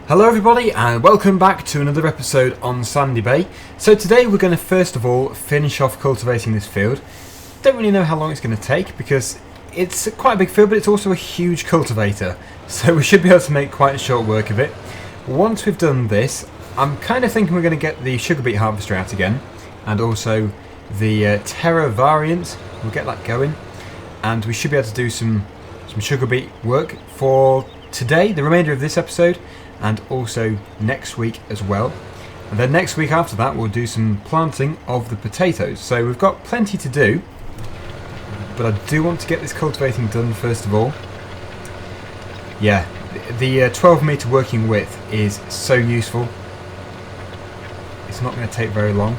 Hello everybody and welcome back to another episode on Sandy Bay. So today we're going to first of all finish off cultivating this field. Don't really know how long it's going to take because it's quite a big field, but it's also a huge cultivator. So we should be able to make quite a short work of it. Once we've done this, I'm kind of thinking we're going to get the sugar beet harvester out again and also the Terra variant. We'll get that going and we should be able to do some sugar beet work for today, the remainder of this episode, and also next week as well. And then next week after that we'll do some planting of the potatoes. So we've got plenty to do, but I do want to get this cultivating done first of all. Yeah, the 12 metre working width is so useful. It's not going to take very long,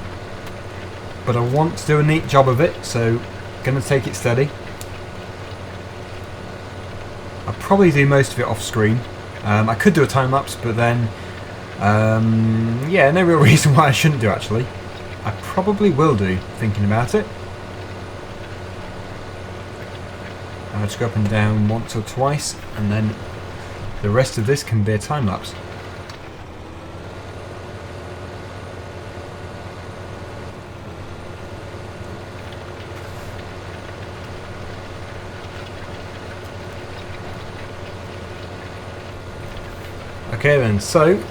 but I want to do a neat job of it, so going to take it steady. I'll probably do most of it off screen. I could do a time lapse, but then yeah, no real reason why I shouldn't do actually. I probably will do, thinking about it. I'll just go up and down once or twice, and then the rest of this can be a time lapse. Okay then, so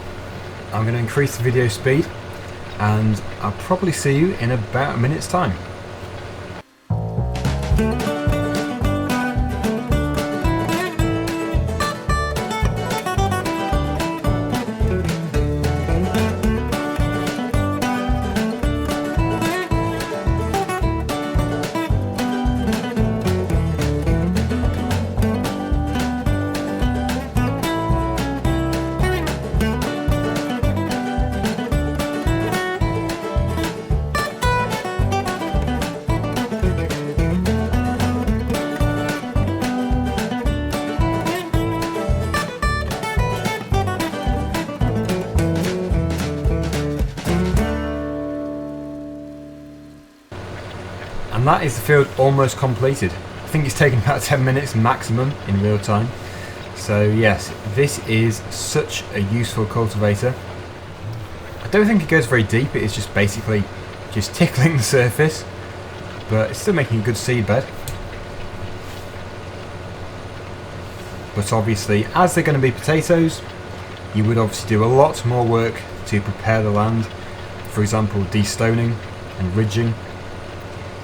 I'm going to increase the video speed and I'll probably see you in about a minute's time. And that is the field almost completed. I think it's taken about 10 minutes maximum in real time. So yes, this is such a useful cultivator. I don't think it goes very deep, it is just basically just tickling the surface, but it's still making a good seed bed. But obviously, as they're going to be potatoes, you would obviously do a lot more work to prepare the land. For example, destoning and ridging.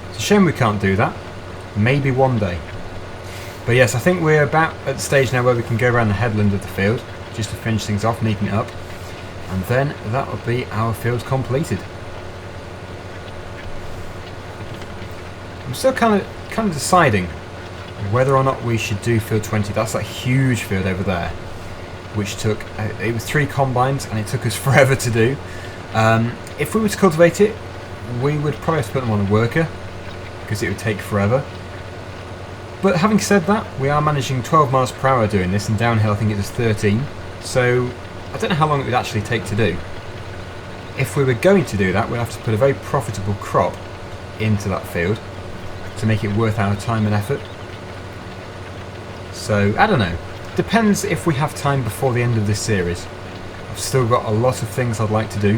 It's a shame we can't do that. Maybe one day. But yes, I think we're about at the stage now where we can go around the headland of the field just to finish things off, neaten it up, and then that will be our field completed. I'm still kind of deciding whether or not we should do field 20. That's that huge field over there, which took it was 3 combines and it took us forever to do. If we were to cultivate it, we would probably have to put them on a worker, because it would take forever. But having said that, we are managing 12 miles per hour doing this, and downhill I think it is 13, so I don't know how long it would actually take to do. If we were going to do that, we'd have to put a very profitable crop into that field to make it worth our time and effort. So, I don't know. Depends if we have time before the end of this series. I've still got a lot of things I'd like to do.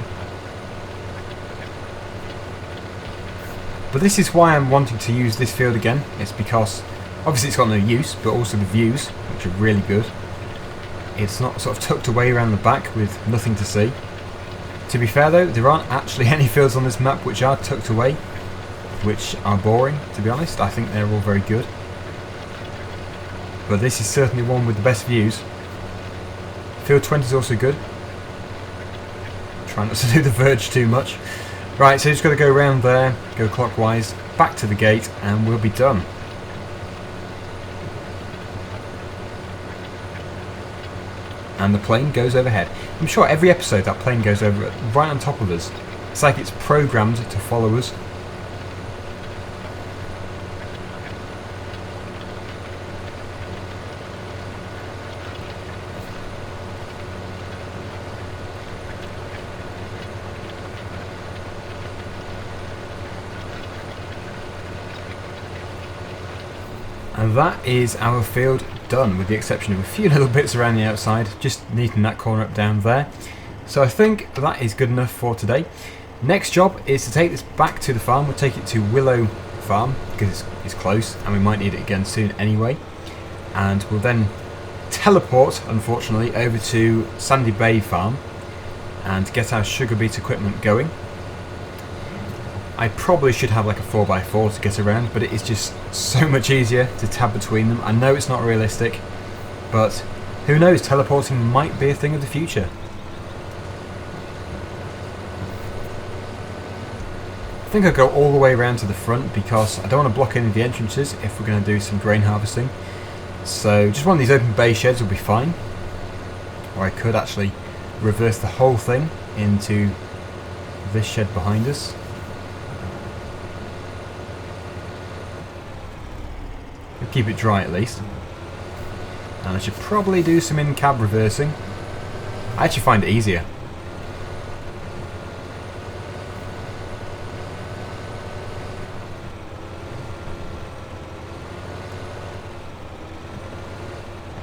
But this is why I'm wanting to use this field again. It's because obviously it's got no use, but also the views, which are really good. It's not sort of tucked away around the back with nothing to see. To be fair though, there aren't actually any fields on this map which are tucked away, which are boring, to be honest. I think they're all very good. But this is certainly one with the best views. Field 20 is also good. Try not to do the verge too much. Right, so just got to go around there, go clockwise, back to the gate, and we'll be done. And the plane goes overhead. I'm sure every episode that plane goes over right on top of us. It's like it's programmed to follow us. And that is our field done, with the exception of a few little bits around the outside, just neaten that corner up down there. So I think that is good enough for today. Next job is to take this back to the farm. We'll take it to Willow Farm because it's close and we might need it again soon anyway. And we'll then teleport, unfortunately, over to Sandy Bay Farm and get our sugar beet equipment going. I probably should have like a 4x4 to get around, but it is just so much easier to tab between them. I know it's not realistic, but who knows, teleporting might be a thing of the future. I think I'll go all the way around to the front because I don't want to block any of the entrances if we're going to do some grain harvesting. So just one of these open bay sheds will be fine. Or I could actually reverse the whole thing into this shed behind us. Keep it dry at least. And I should probably do some in-cab reversing. I actually find it easier.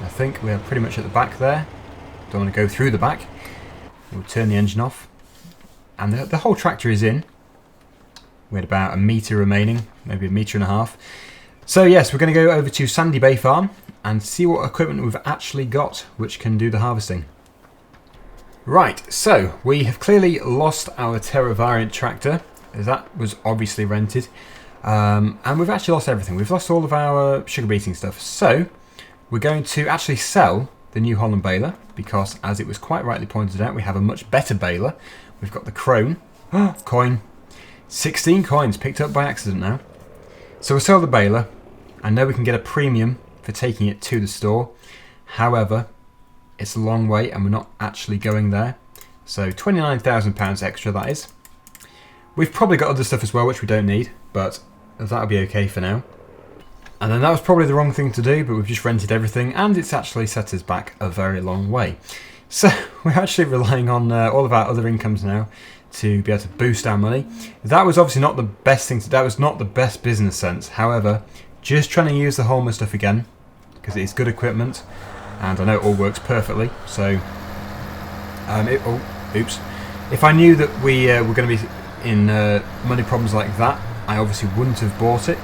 I think we're pretty much at the back there. Don't want to go through the back. We'll turn the engine off. And the whole tractor is in. We had about a metre remaining, maybe a metre and a half. So yes, we're going to go over to Sandy Bay Farm and see what equipment we've actually got which can do the harvesting. Right, so we have clearly lost our Terra variant tractor. That was obviously rented. And we've actually lost everything. We've lost all of our sugar beeting stuff. So we're going to actually sell the New Holland baler because, as it was quite rightly pointed out, we have a much better baler. We've got the Crone. Coin. 16 coins picked up by accident now. So we'll sell the baler. I know we can get a premium for taking it to the store. However, it's a long way and we're not actually going there. So £29,000 extra, that is. We've probably got other stuff as well which we don't need, but that'll be okay for now. And then that was probably the wrong thing to do, but we've just rented everything and it's actually set us back a very long way. So we're actually relying on all of our other incomes now to be able to boost our money. That was obviously not the best thing, that was not the best business sense. However, just trying to use the Holmer stuff again, because it is good equipment, and I know it all works perfectly, so... oops. If I knew that we were going to be in money problems like that, I obviously wouldn't have bought it.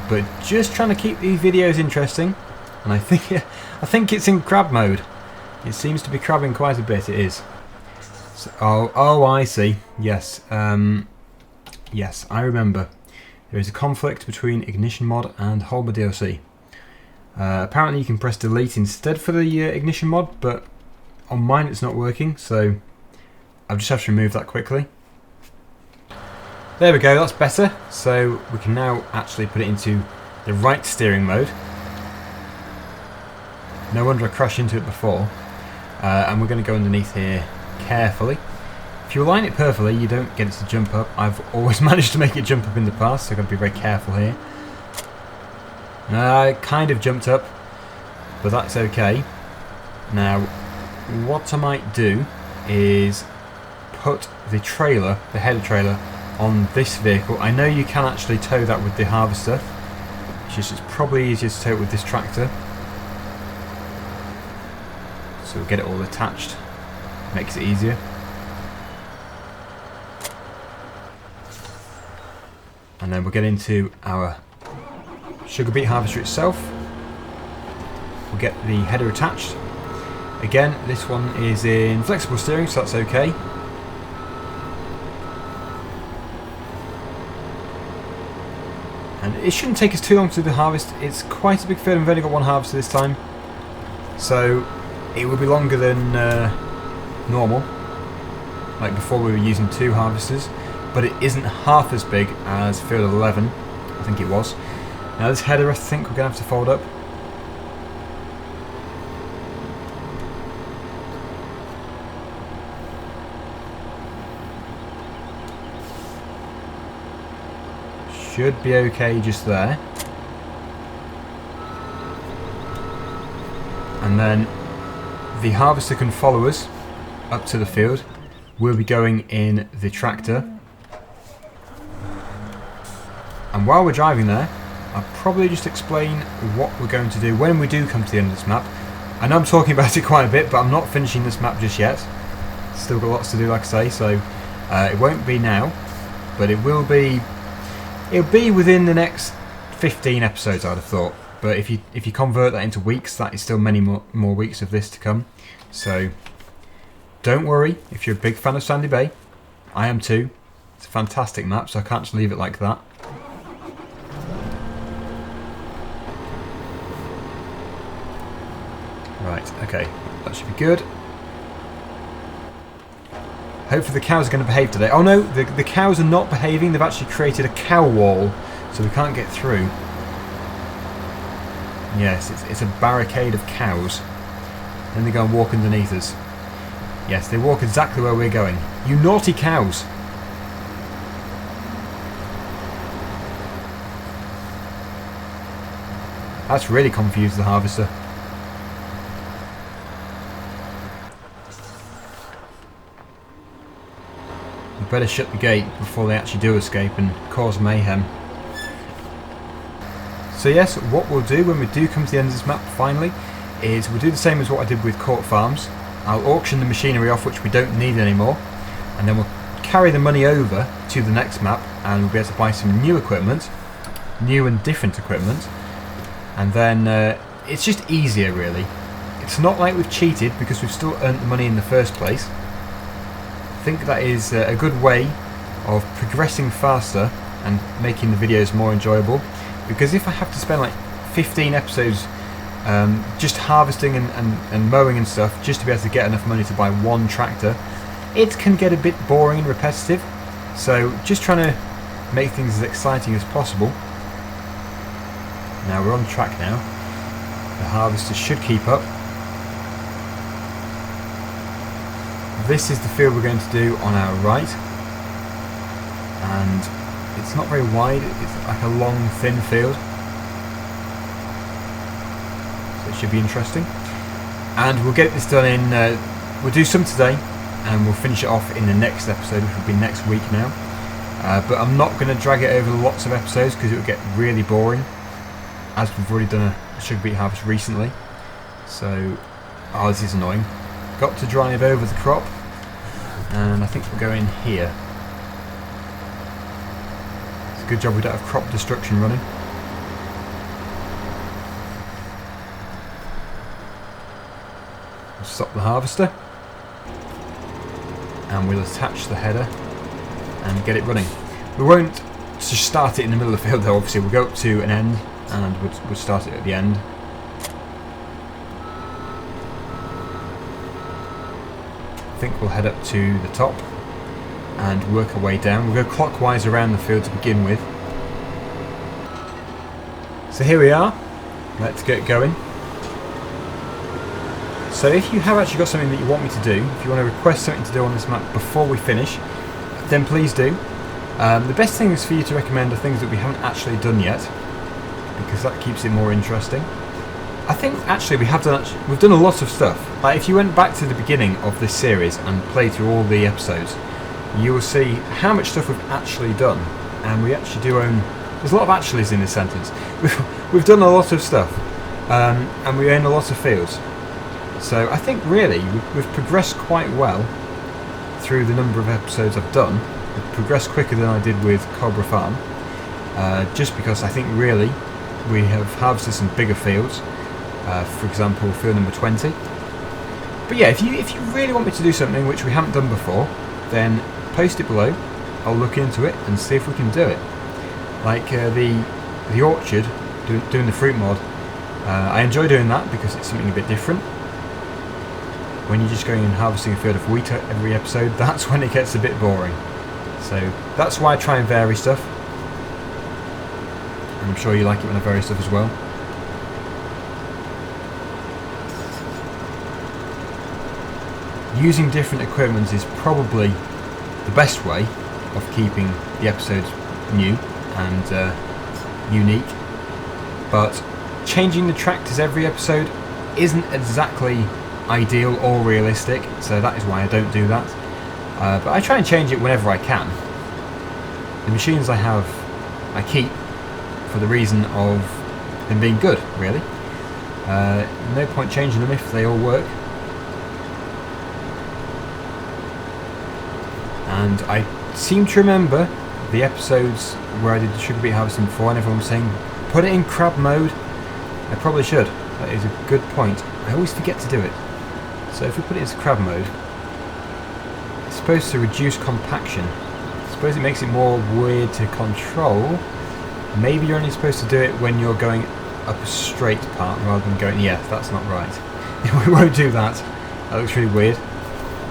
But just trying to keep these videos interesting, and I think it's in crab mode. It seems to be crabbing quite a bit, it is. So, oh, I see. Yes, yes, I remember. There is a conflict between Ignition Mod and Holmer DLC. Apparently you can press delete instead for the Ignition Mod, but on mine it's not working, so I'll just have to remove that quickly. There we go, that's better. So we can now actually put it into the right steering mode. No wonder I crashed into it before. And we're going to go underneath here carefully. If you align it perfectly, you don't get it to jump up. I've always managed to make it jump up in the past, so I've got to be very careful here. I kind of jumped up, but that's okay. Now, what I might do is put the trailer, the header trailer, on this vehicle. I know you can actually tow that with the harvester. It's probably easier to tow it with this tractor. So we'll get it all attached. Makes it easier. And then we'll get into our sugar beet harvester itself. We'll get the header attached. Again, this one is in flexible steering, so that's okay. And it shouldn't take us too long to do the harvest. It's quite a big field and we've only got one harvester this time. So it will be longer than normal. Like before we were using 2 harvesters. But it isn't half as big as field 11, I think it was. Now this header I think we're going to have to fold up. Should be okay just there. And then the harvester can follow us up to the field. We'll be going in the tractor. And while we're driving there, I'll probably just explain what we're going to do when we do come to the end of this map. I know I'm talking about it quite a bit, but I'm not finishing this map just yet. Still got lots to do, like I say, so it won't be now, but it will be. It'll be within the next 15 episodes, I'd have thought. But if you convert that into weeks, that is still many more weeks of this to come. So don't worry if you're a big fan of Sandy Bay. I am too. It's a fantastic map, so I can't just leave it like that. Right, okay, that should be good. Hopefully the cows are going to behave today. Oh no, the cows are not behaving. They've actually created a cow wall, so we can't get through. Yes, it's a barricade of cows. Then they go and walk underneath us. Yes, they walk exactly where we're going. You naughty cows! That's really confused the harvester. We better shut the gate before they actually do escape and cause mayhem. So yes, what we'll do when we do come to the end of this map finally is we'll do the same as what I did with Court Farms. I'll auction the machinery off which we don't need anymore, and then we'll carry the money over to the next map and we'll be able to buy some new equipment, new and different equipment, and then it's just easier really. It's not like we've cheated because we've still earned the money in the first place. I think that is a good way of progressing faster and making the videos more enjoyable, because if I have to spend like 15 episodes just harvesting and mowing and stuff just to be able to get enough money to buy one tractor, it can get a bit boring and repetitive. So just trying to make things as exciting as possible. Now we're on track now. The harvester should keep up. This is the field we're going to do on our right, and it's not very wide, it's like a long thin field, so it should be interesting. And we'll get this done in, we'll do some today and we'll finish it off in the next episode, which will be next week now. But I'm not going to drag it over lots of episodes because it will get really boring, as we've already done a sugar beet harvest recently. So, oh, this is annoying. Got to drive over the crop, and I think we'll go in here. It's a good job we don't have crop destruction running. We'll stop the harvester, and we'll attach the header and get it running. We won't just start it in the middle of the field though, obviously. We'll go up to an end and we'll start it at the end. I think we'll head up to the top and work our way down. We'll go clockwise around the field to begin with. So here we are. Let's get going. So if you have actually got something that you want me to do, if you want to request something to do on this map before we finish, then please do. The best thing is for you to recommend are things that we haven't actually done yet, because that keeps it more interesting. I think actually we've done a lot of stuff. Like if you went back to the beginning of this series and played through all the episodes, you will see how much stuff we've actually done. And we actually do own, there's a lot of actuallys in this sentence. We've done a lot of stuff, and we own a lot of fields. So I think really we've progressed quite well through the number of episodes I've done. We've progressed quicker than I did with Cobra Farm, just because I think really we have harvested some bigger fields. For example, field number 20. But yeah, if you really want me to do something which we haven't done before, then post it below. I'll look into it and see if we can do it. Like the orchard, doing the fruit mod. I enjoy doing that because it's something a bit different. When you're just going and harvesting a field of wheat every episode, that's when it gets a bit boring. So that's why I try and vary stuff. And I'm sure you like it when I vary stuff as well. Using different equipment is probably the best way of keeping the episodes new and unique, but changing the tractors every episode isn't exactly ideal or realistic, so that is why I don't do that. But I try and change it whenever I can. The machines I have, I keep for the reason of them being good, really. No point changing them if they all work. And I seem to remember the episodes where I did the sugar beet harvesting before, and everyone was saying, put it in crab mode. I probably should. That is a good point. I always forget to do it. So if we put it into crab mode, it's supposed to reduce compaction. I suppose it makes it more weird to control. Maybe you're only supposed to do it when you're going up a straight part rather than going... Yeah, that's not right. We won't do that. That looks really weird.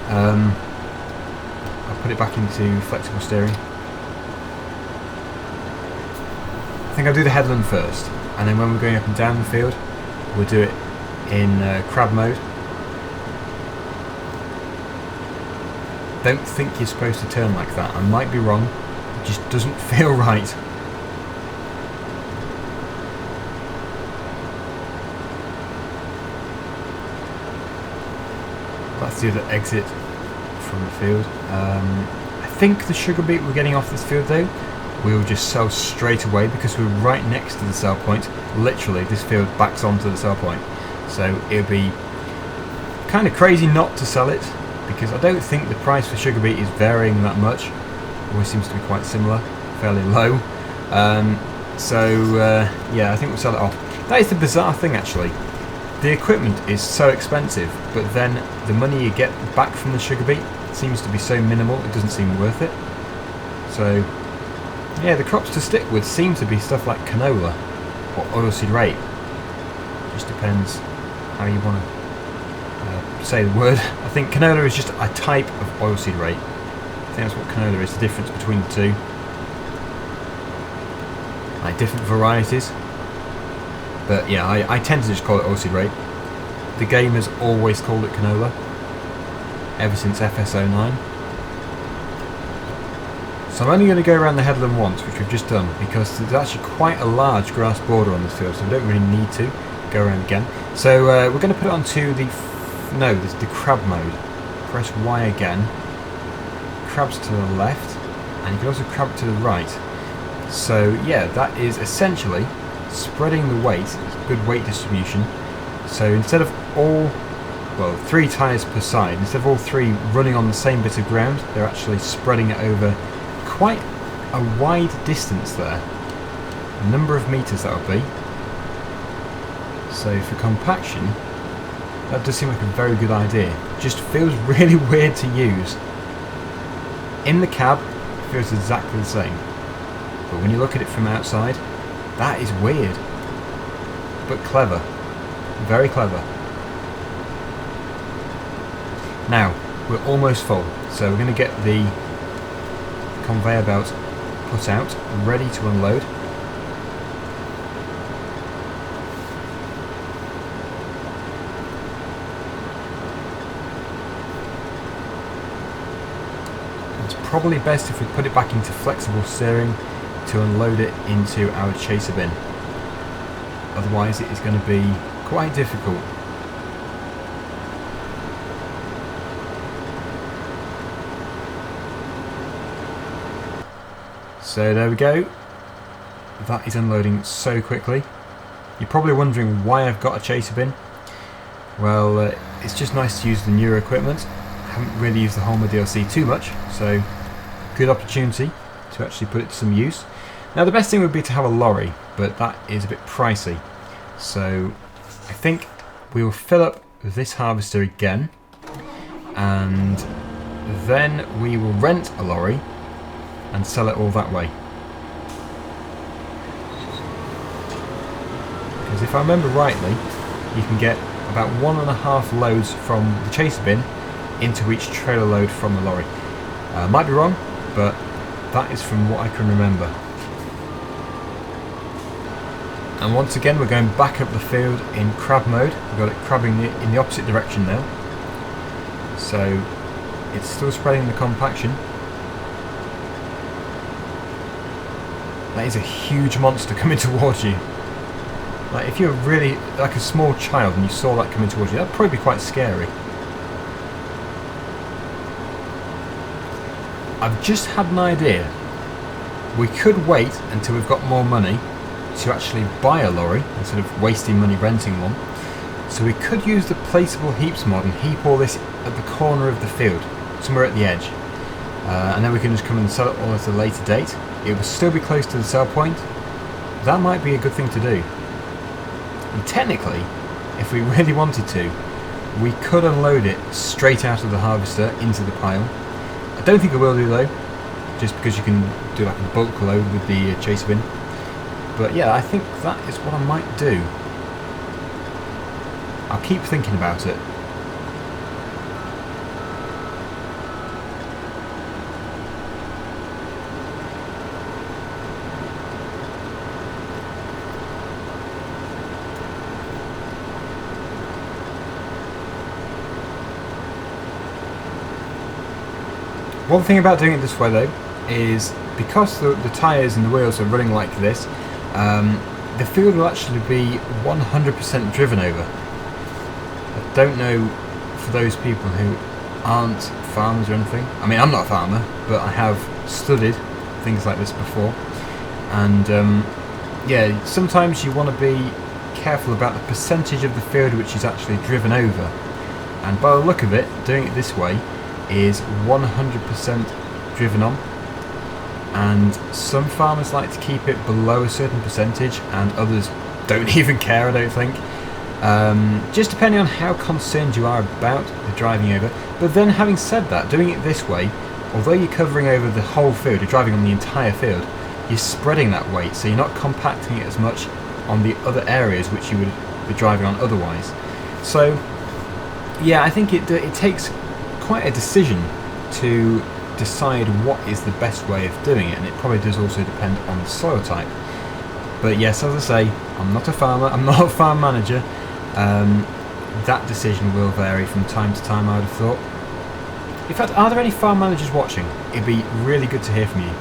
I'll put it back into flexible steering. I think I'll do the headland first, and then when we're going up and down the field, we'll do it in crab mode. Don't think you're supposed to turn like that. I might be wrong. It just doesn't feel right. That's the other exit from the field. I think the sugar beet we're getting off this field though, we'll just sell straight away because we're right next to the sell point. Literally, this field backs onto the sell point. So it'll be kind of crazy not to sell it, because I don't think the price for sugar beet is varying that much. Always seems to be quite similar, fairly low. Yeah, I think we'll sell it off. That is the bizarre thing actually. The equipment is so expensive, but then the money you get back from the sugar beet seems to be so minimal, it doesn't seem worth it. So, yeah, the crops to stick with seem to be stuff like canola or oilseed rape. Just depends how you want to say the word. I think canola is just a type of oilseed rape. I think that's what canola is, the difference between the two. Like different varieties. But yeah, I tend to just call it oilseed rape. The game has always called it canola, ever since FS09. So I'm only going to go around the headland once, which we've just done, because there's actually quite a large grass border on this field, so we don't really need to go around again. So we're going to put it onto the the crab mode. Press Y again. Crabs to the left, and you can also crab to the right. So yeah, that is essentially spreading the weight. It's good weight distribution. So instead of all, well, 3 tyres per side, instead of all 3 running on the same bit of ground, they're actually spreading it over quite a wide distance there. A number of metres that would be. So for compaction, that does seem like a very good idea. Just feels really weird to use. In the cab, it feels exactly the same. But when you look at it from outside, that is weird. But clever. Very clever. Now, we're almost full. So we're going to get the conveyor belt put out, ready to unload. Probably best if we put it back into flexible steering to unload it into our chaser bin. Otherwise it is going to be quite difficult. So there we go. That is unloading so quickly. You're probably wondering why I've got a chaser bin. Well, it's just nice to use the newer equipment. I haven't really used the Holmer DLC too much, so good opportunity to actually put it to some use. Now the best thing would be to have a lorry, but that is a bit pricey. So I think we will fill up this harvester again, and then we will rent a lorry and sell it all that way. Because if I remember rightly, you can get about 1.5 loads from the chaser bin into each trailer load from the lorry. Might be wrong, but that is from what I can remember. And once again we're going back up the field in crab mode. We've got it crabbing in the opposite direction now. So it's still spreading the compaction. That is a huge monster coming towards you. Like if you're really like a small child and you saw that coming towards you, that'd probably be quite scary. I've just had an idea. We could wait until we've got more money to actually buy a lorry instead of wasting money renting one. So we could use the placeable heaps mod and heap all this at the corner of the field, somewhere at the edge. And then we can just come and sell it all at a later date. It will still be close to the sell point. That might be a good thing to do. And technically, if we really wanted to, we could unload it straight out of the harvester into the pile. I don't think I will do though, just because you can do like a bulk load with the chaser bin. But yeah, I think that is what I might do. I'll keep thinking about it. One thing about doing it this way though is because the tyres and the wheels are running like this, the field will actually be 100% driven over. I don't know for those people who aren't farmers or anything. I mean, I'm not a farmer, but I have studied things like this before. And yeah, sometimes you want to be careful about the percentage of the field which is actually driven over. And by the look of it, doing it this way is 100% driven on. And some farmers like to keep it below a certain percentage, and others don't even care, I don't think. Just depending on how concerned you are about the driving over. But then having said that, doing it this way, although you're covering over the whole field, you're driving on the entire field, you're spreading that weight, so you're not compacting it as much on the other areas which you would be driving on otherwise. So yeah, I think it takes quite a decision to decide what is the best way of doing it, and it probably does also depend on the soil type. But yes, as I say, I'm not a farmer, I'm not a farm manager. That decision will vary from time to time, I would have thought. In fact, are there any farm managers watching? It'd be really good to hear from you.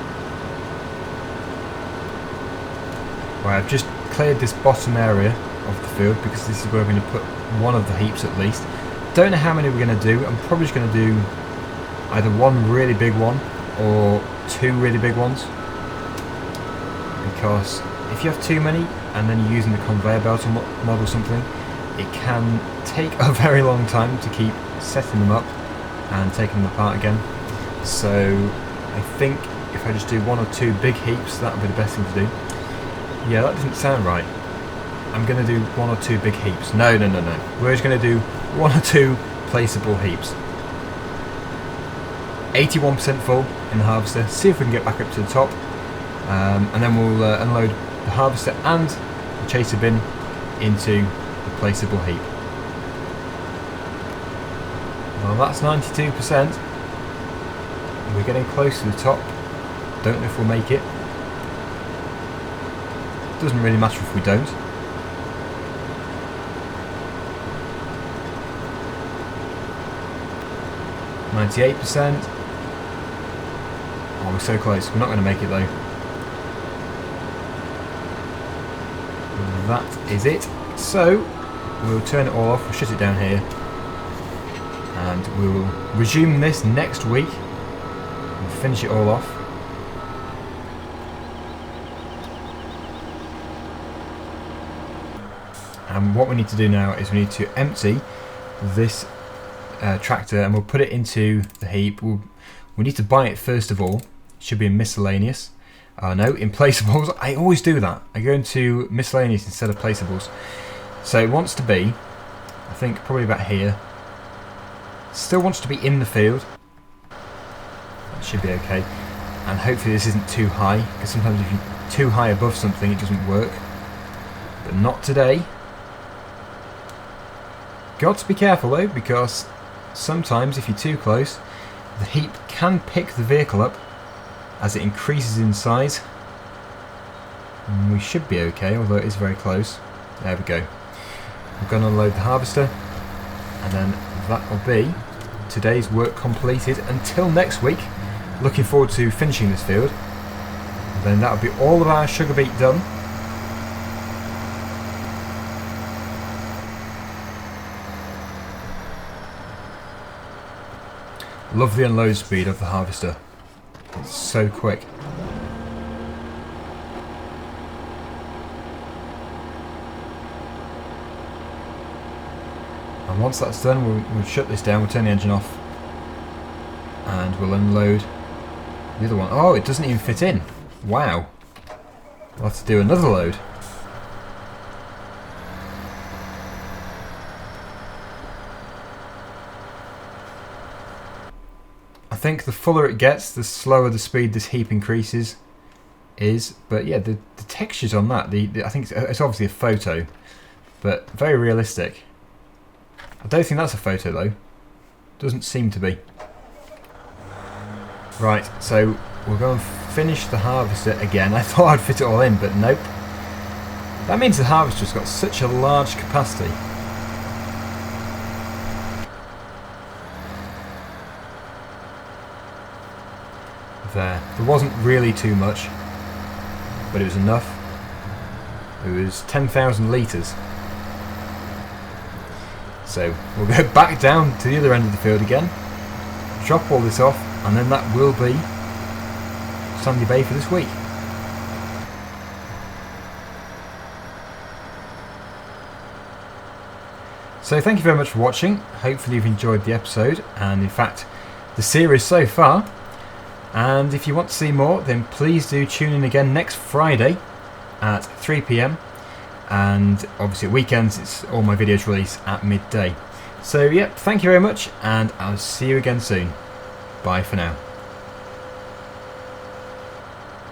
Right, I've just cleared this bottom area of the field because this is where we're going to put one of the heaps at least. Don't know how many we're going to do. I'm probably just going to do either one really big one or two really big ones, because if you have too many and then you're using the conveyor belt mod or something, it can take a very long time to keep setting them up and taking them apart again. So I think if I just do one or two big heaps, that would be the best thing to do. Yeah, that doesn't sound right. I'm going to do one or two big heaps. No. We're just going to do one or two placeable heaps. 81% full in the harvester. See if we can get back up to the top, and then we'll unload the harvester and the chaser bin into the placeable heap. Well, that's 92%. We're getting close to the top. Don't know if we'll make it. Doesn't really matter if we don't. %. Oh, we're so close. We're not going to make it though. That is it. So we'll turn it all off. We'll shut it down here, and we will resume this next week. We'll finish it all off. And what we need to do now is we need to empty this tractor, and we'll put it into the heap. We need to buy it first of all. It should be in miscellaneous. No, in placeables. I always do that. I go into miscellaneous instead of placeables. So it wants to be, I think, probably about here. Still wants to be in the field. That should be okay. And hopefully this isn't too high, because sometimes if you're too high above something it doesn't work. But not today. Got to be careful though, because sometimes if you're too close, the heap can pick the vehicle up as it increases in size. And we should be okay, although it is very close. There we go. We're going to unload the harvester, and then that will be today's work completed. Until next week, looking forward to finishing this field. And then that will be all of our sugar beet done. Love the unload speed of the harvester. It's so quick. And once that's done, we'll shut this down, we'll turn the engine off, and we'll unload the other one. Oh, it doesn't even fit in. Wow. We'll have to do another load. I think the fuller it gets, the slower the speed this heap increases is. But yeah, the textures on that, I think it's obviously a photo, but very realistic. I don't think that's a photo though. Doesn't seem to be. Right, so we'll go and finish the harvester again. I thought I'd fit it all in, but nope. That means the harvester's got such a large capacity. There wasn't really too much, but it was enough. It was 10,000 litres. So we'll go back down to the other end of the field again, drop all this off, and then that will be Sandy Bay for this week. So thank you very much for watching. Hopefully you've enjoyed the episode, and in fact the series so far. And if you want to see more, then please do tune in again next Friday at 3 PM. And obviously at weekends, it's all my videos release at midday. So yeah, thank you very much, and I'll see you again soon. Bye for now.